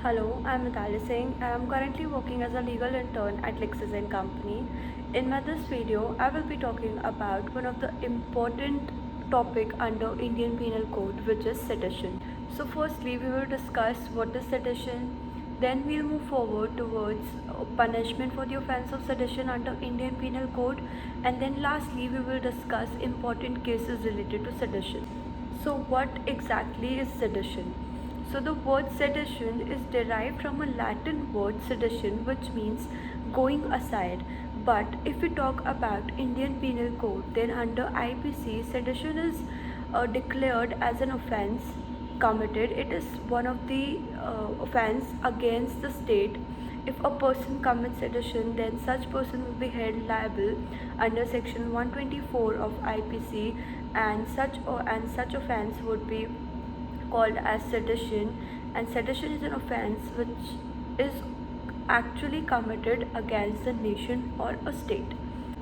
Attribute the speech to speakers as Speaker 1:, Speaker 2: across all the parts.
Speaker 1: Hello, I'm Mitali Singh. I am currently working as a legal intern at Lexis & Company. In this video, I will be talking about one of the important topic under Indian Penal Code, which is sedition. So firstly, we will discuss what is sedition. Then we'll move forward towards punishment for the offense of sedition under Indian Penal Code. And then lastly, we will discuss important cases related to sedition. So what exactly is sedition? So the word sedition is derived from a Latin word sedition, which means going aside. But if we talk about Indian Penal Code, then under IPC, sedition is declared as an offence committed. It is one of the offence against the state. If a person commits sedition, then such person will be held liable under section 124 of IPC, and such offence would be called as sedition. And sedition is an offence which is actually committed against the nation or a state.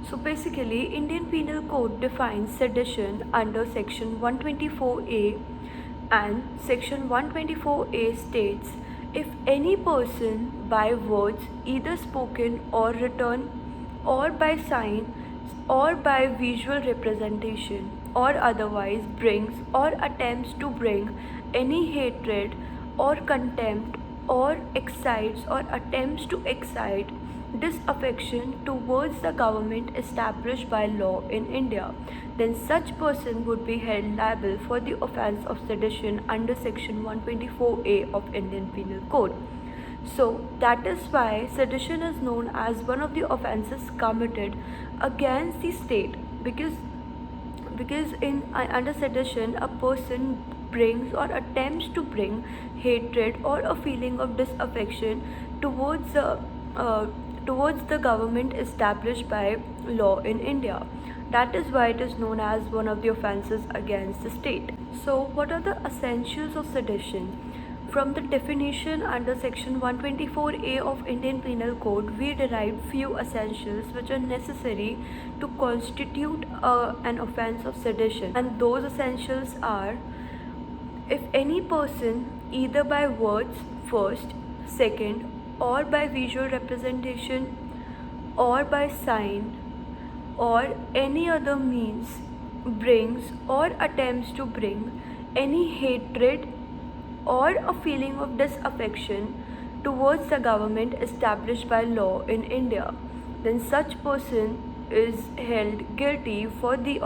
Speaker 1: So basically, Indian Penal Code defines sedition under section 124A, and section 124A states, if any person by words either spoken or written or by sign or by visual representation or otherwise brings or attempts to bring any hatred or contempt or excites or attempts to excite disaffection towards the government established by law in India, then such person would be held liable for the offence of sedition under section 124A of Indian Penal Code. So that is why sedition is known as one of the offences committed against the state, because in under sedition a person brings or attempts to bring hatred or a feeling of disaffection towards the government established by law in India. That is why it is known as one of the offences against the state. So what are the essentials of sedition? From the definition under section 124A of Indian Penal Code, we derive few essentials which are necessary to constitute an offence of sedition. And those essentials are, if any person either by words first, second, or by visual representation or by sign or any other means brings or attempts to bring any hatred or a feeling of disaffection towards the government established by law in India, then such person is held guilty for the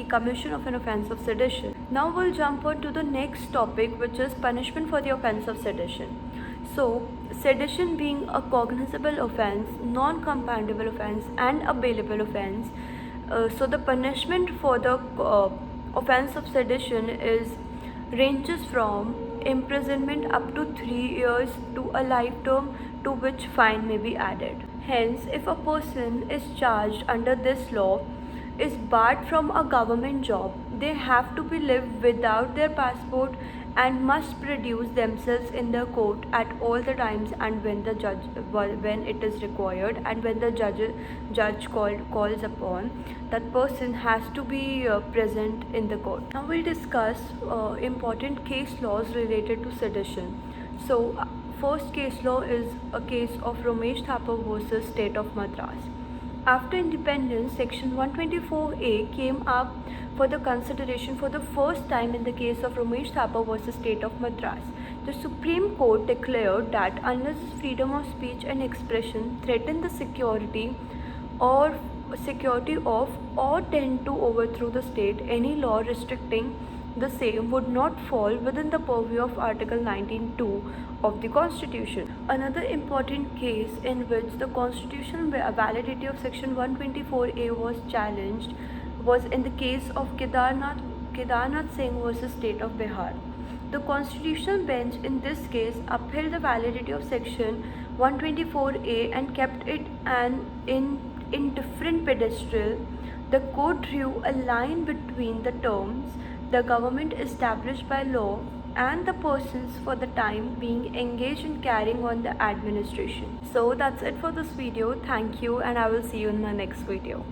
Speaker 1: commission of an offence of sedition. Now we'll jump on to the next topic, which is punishment for the offence of sedition. So sedition being a cognizable offence, non-compoundable offence and a bailable offence, so the punishment for the offence of sedition ranges from imprisonment up to 3 years to a life term, to which fine may be added. Hence, if a person is charged under this law, is barred from a government job, they have to be live without their passport and must produce themselves in the court at all the times and when it is required, and when the judge calls upon, that person has to be present in the court. Now we'll discuss important case laws related to sedition. So first case law is a case of Ramesh Thapar versus State of Madras. After independence, section 124A came up for the consideration for the first time in the case of Ramesh Thapar versus State of Madras. The Supreme Court declared that unless freedom of speech and expression threaten the security of or tend to overthrow the state, any law restricting the same would not fall within the purview of Article 19(2) of the Constitution. Another important case in which the constitutional validity of Section 124A was challenged was in the case of Kedarnath Singh versus State of Bihar. The constitutional bench in this case upheld the validity of Section 124A and kept it an indifferent pedestal. The court drew a line between the terms the government established by law and the persons for the time being engaged in carrying on the administration. So that's it for this video. Thank you, and I will see you in my next video.